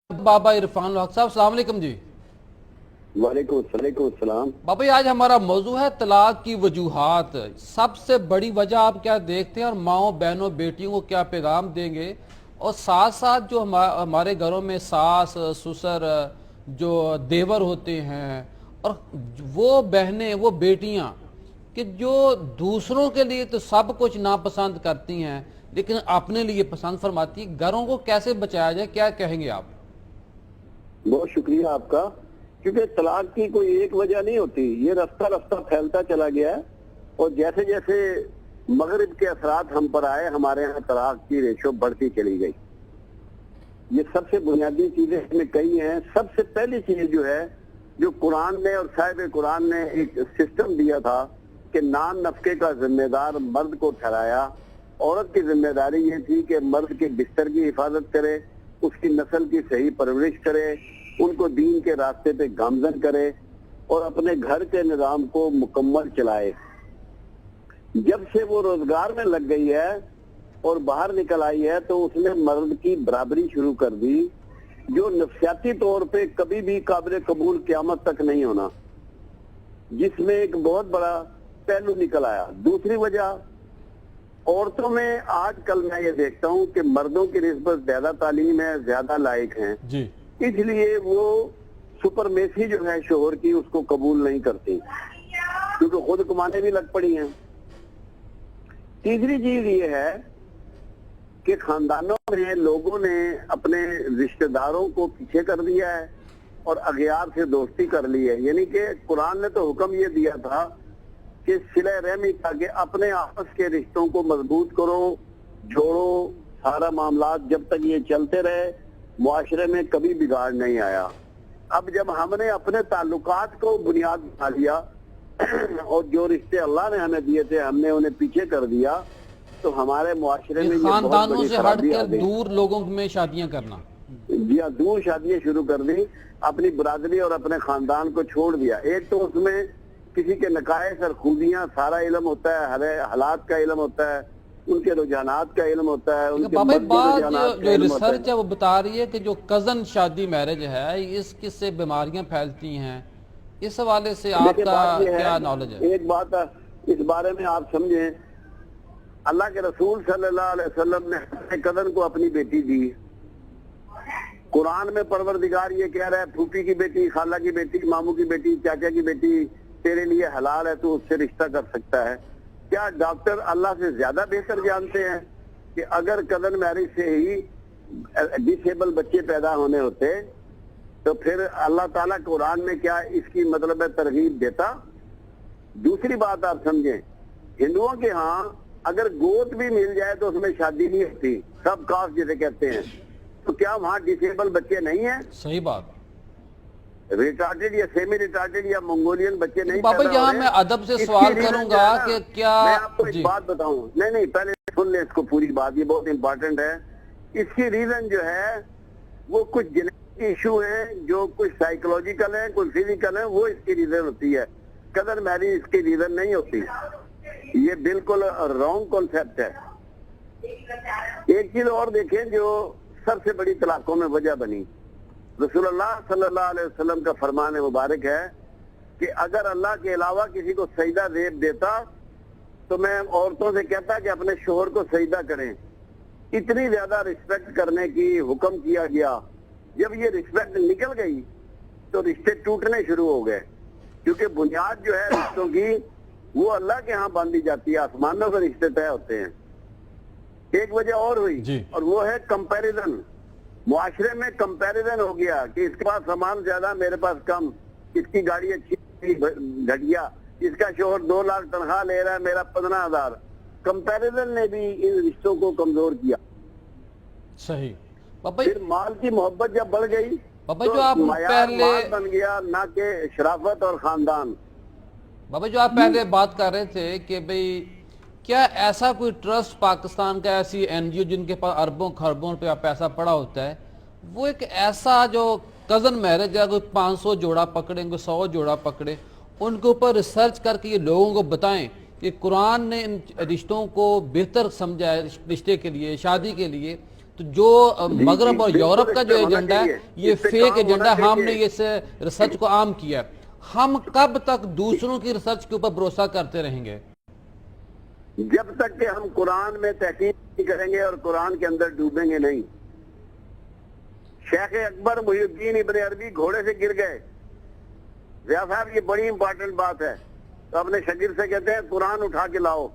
बाबा इरफान हक साहब, अस्सलाम वालेकुम जी। वालेकुम अस्सलाम। बाबा जी, आज हमारा मौजू है तलाक की वजूहात। सबसे बड़ी वजह आप क्या देखते हैं और माओ बहनों बेटियों को क्या पैगाम देंगे? और साथ साथ जो हमारे घरों में सास ससुर जो देवर होते हैं और वो बहनें वो बेटियां कि जो दूसरों के लिए तो सब कुछ नापसंद करती हैं लेकिन अपने लिए पसंद फरमाती हैं, घरों को कैसे बचाया जाए, क्या कहेंगे आप? बहुत शुक्रिया आपका। क्योंकि तलाक की कोई एक वजह नहीं होती, ये रफ्ता रफ्ता फैलता चला गया है। और जैसे जैसे मगरिब के असरात हम पर आए, हमारे यहाँ तलाक की रेशो बढ़ती चली गई। ये सबसे बुनियादी चीजें इसमें कई हैं। सबसे पहली चीज जो है, जो कुरान ने और साहिब कुरान ने एक सिस्टम दिया था कि नान नफके का जिम्मेदार मर्द को ठहराया। औरत की जिम्मेदारी ये थी कि मर्द के बिस्तर की हिफाजत करे, उसकी नस्ल की सही परवरिश करे, उनको दीन के रास्ते पे गामजन करे और अपने घर के निजाम को मुकम्मल चलाए। जब से वो रोजगार में लग गई है और बाहर निकल आई है तो उसने मर्द की बराबरी शुरू कर दी, जो नफसियाती तौर पे कभी भी काबिल कबूल क़यामत तक नहीं होना, जिसमें एक बहुत बड़ा पहलू निकल आया। दूसरी वजह, औरतों में आजकल मैं ये देखता हूँ कि मर्दों की निस्बत ज्यादा तालीम है, ज्यादा लायक हैं जी। इसलिए वो सुपरमेसी जो है शोहर की उसको कबूल नहीं करती, क्योंकि खुद कमाने भी लग पड़ी हैं। तीसरी चीज ये है कि खानदानों में लोगों ने अपने रिश्तेदारों को पीछे कर दिया है और अगयार से दोस्ती कर ली है। यानी कि कुरान ने तो हुक्म ये दिया था कि सिले रहमी ताकि अपने आपस के रिश्तों को मजबूत करो, जोड़ो। सारा मामला जब तक ये चलते रहे मुआशरे में कभी बिगाड़ नहीं आया। अब जब हमने अपने ताल्लुकात को बुनियाद बना लिया और जो रिश्ते अल्लाह ने हमें दिए थे हमने उन्हें पीछे कर दिया, तो हमारे मुआशरे में ये बहुत खानदानों बड़ी से खराबी आ हटकर गई। दूर लोगों में शादियां करना। जी हाँ, दूर शादियां शुरू कर दी, अपनी बरादरी और अपने खानदान को छोड़ दिया। एक तो उसमें किसी के नकायस और खूबियां सारा इल्म होता है, हर हालात का इल्म होता है, उनके रुझानात का इल्म होता है, उनके बाबा मर्द के बात रुझानात का जो इल्म होता रिसर्च है वो बता रही है कि जो कजन शादी मैरिज है इससे बीमारियां फैलती हैं। इस हवाले से देखिए, आपका बात ये क्या है, नॉलेज है? एक बात इस बारे में आप समझें, अल्लाह के रसूल सल्लल्लाहु अलैहि वसल्लम ने अपने कजन को अपनी बेटी दी। कुरान में परवरदिगार ये कह रहा है, फूफी की बेटी, खाला की बेटी, मामू की बेटी, चाचा की बेटी तेरे लिए हलाल है, तो उससे रिश्ता कर सकता है। क्या डॉक्टर अल्लाह से ज्यादा बेहतर जानते हैं कि अगर कजन मैरिज से ही डिसेबल बच्चे पैदा होने होते तो फिर अल्लाह ताला कुरान में क्या इसकी मतलब है तरगीब देता? दूसरी बात आप समझें, हिंदुओं के यहाँ अगर गोद भी मिल जाए तो उसमें शादी नहीं होती, सब कास्ट जिसे कहते हैं, तो क्या वहाँ डिसेबल बच्चे नहीं है? सही बात। रिटार्टेड या सेमी रिटार्टेड या मंगोलियन बच्चे नहीं बाबा पैदा हो यहाँ रहे? मैं अदब से इसकी सवाल रीजन करूंगा जो है ना, कि क्या मैं आपको जी एक बात बताऊं, नहीं पहले सुन ले इसको पूरी बात, ये बहुत इंपॉर्टेंट है। इसकी रीजन जो है वो कुछ जेनेटिक इशू है, जो कुछ साइकोलॉजिकल है, कुछ फिजिकल है, वो इसकी रीजन होती है। कदर मैरिज इसकी रीजन नहीं होती। ये बिल्कुल रॉन्ग कॉन्सेप्ट है। एक चीज और देखें जो सबसे बड़ी तलाकों में वजह बनी, रसूलुल्लाह सल्लल्लाहु अलैहि वसल्लम का फरमान मुबारक है कि अगर अल्लाह के अलावा किसी को सजदा जेब देता तो मैं औरतों से कहता कि अपने शोहर को सजदा करें। इतनी ज्यादा रिस्पेक्ट करने की हुक्म किया गया। जब ये रिस्पेक्ट निकल गई तो रिश्ते टूटने शुरू हो गए, क्योंकि बुनियाद जो है रिश्तों की वो अल्लाह के यहाँ बांधी जाती है, आसमानों से रिश्ते तय होते हैं। एक वजह और हुई और वो है कंपैरिजन। मुआशरे में कंपैरिजन हो गया कि इसके पास सामान ज्यादा, मेरे पास कम, इसकी गाड़ी अच्छी घटिया, इसका शोहर 2 लाख तनख्वाह ले रहा है, मेरा 15,000। कंपैरिजन ने भी इन रिश्तों को कमजोर किया। सही। बाबा फिर माल की मोहब्बत जब बढ़ गई बाबा तो जो आप मायार पहले माल बन गया, ना कि शराफत और खानदान। बाबा जो आप पहले बात कर रहे थे कि भाई क्या ऐसा कोई ट्रस्ट पाकिस्तान का, ऐसी एनजीओ जिनके पास अरबों खरबों रुपया पैसा पड़ा होता है, वो एक ऐसा जो कजन मैरिज है, कोई 500 जोड़ा पकड़े, कोई 100 जोड़ा पकड़े, उनके ऊपर रिसर्च करके ये लोगों को बताएं कि कुरान ने इन रिश्तों को बेहतर समझा है रिश्ते के लिए, शादी के लिए, तो जो मगरब और यूरोप का जो एजेंडा है ये फेक एजेंडा, हमने इस रिसर्च को आम किया है। हम कब तक दूसरों की रिसर्च के ऊपर भरोसा करते रहेंगे? जब तक कि हम कुरान में तहकीक नहीं करेंगे और कुरान के अंदर डूबेंगे नहीं। शेख अकबर मुहिउद्दीन इब्न अरबी घोड़े से गिर गए। रियाज साहब ये बड़ी इंपॉर्टेंट बात है। तो अपने शागिर्द से कहते हैं कुरान उठा के लाओ।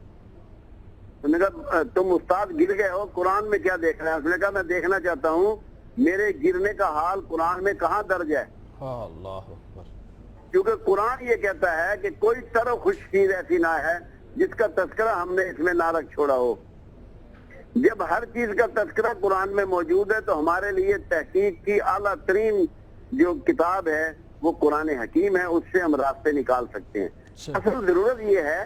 उन्होंने कहा तुम उस्ताद गिर गए हो, कुरान में क्या देख रहे हैं? उसने कहा मैं देखना चाहता हूँ मेरे गिरने का हाल कुरान में कहाँ दर्ज है। अल्लाह अकबर। क्योंकि कुरान ये कहता है कि कोई तरह खुश चीज ऐसी ना है जिसका तस्करा हमने इसमें ना रख छोड़ा हो। जब हर चीज का तस्करा कुरान में मौजूद है तो हमारे लिए तहकीक की आला तरीन जो किताब है वो कुरान हकीम है, उससे हम रास्ते निकाल सकते हैं। असल जरूरत ये है,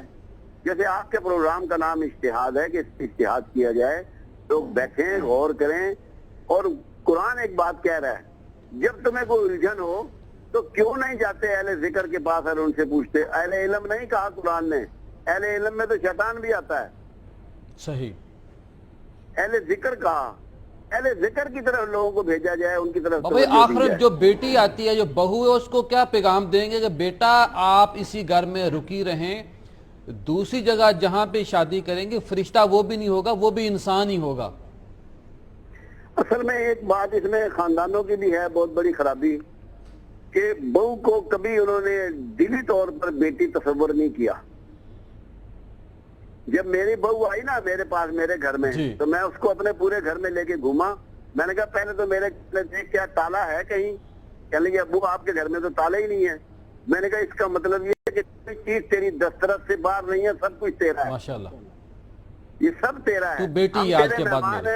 जैसे आपके प्रोग्राम का नाम इज्तिहाद है, कि इज्तिहाद किया जाए, लोग बैठें गौर करें। और कुरान एक बात कह रहा है, जब तुम्हें कोई उलझन हो तो क्यों नहीं जाते अहले जिक्र के पास और उनसे पूछते। अहले इल्म नहीं कहा कुरान ने, अहले इल्म में तो शैतान भी आता है। सही। अहले जिक्र कहा, अहले जिक्र की तरफ लोगों को भेजा जाए, उनकी तरफ भाई आखिर जो बेटी आती है, जो बहू है, उसको क्या पैगाम देंगे कि बेटा आप इसी घर में रुकी रहें, दूसरी जगह जहां पे शादी करेंगे फरिश्ता वो भी नहीं होगा, वो भी इंसान ही होगा। असल में एक बात इसमें खानदानों की भी है बहुत बड़ी खराबी, कि बहू को कभी उन्होंने दिली तौर पर बेटी तस्वर नहीं किया। जब मेरी बहू आई ना मेरे पास मेरे घर में, तो मैं उसको अपने पूरे घर में लेके घूमा। मैंने कहा पहले तो मेरे देख क्या ताला है कहीं? कहने लगी अब्बू आपके घर में तो ताला ही नहीं है। मैंने कहा इसका मतलब ये है कि कोई चीज तेरी दस्तरत से बाहर नहीं है, सब कुछ तेरा है। माशाल्लाह, ये सब तेरा है। तू बेटी आज के बाद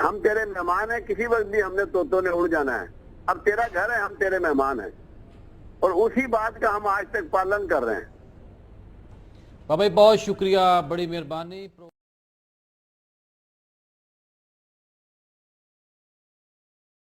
हम तेरे मेहमान हैं, किसी वक्त भी हमने तोतों ने उड़ जाना है। अब तेरा घर है, हम तेरे मेहमान हैं, और उसी बात का हम आज तक पालन कर रहे हैं। बाबा बहुत शुक्रिया, बड़ी मेहरबानी।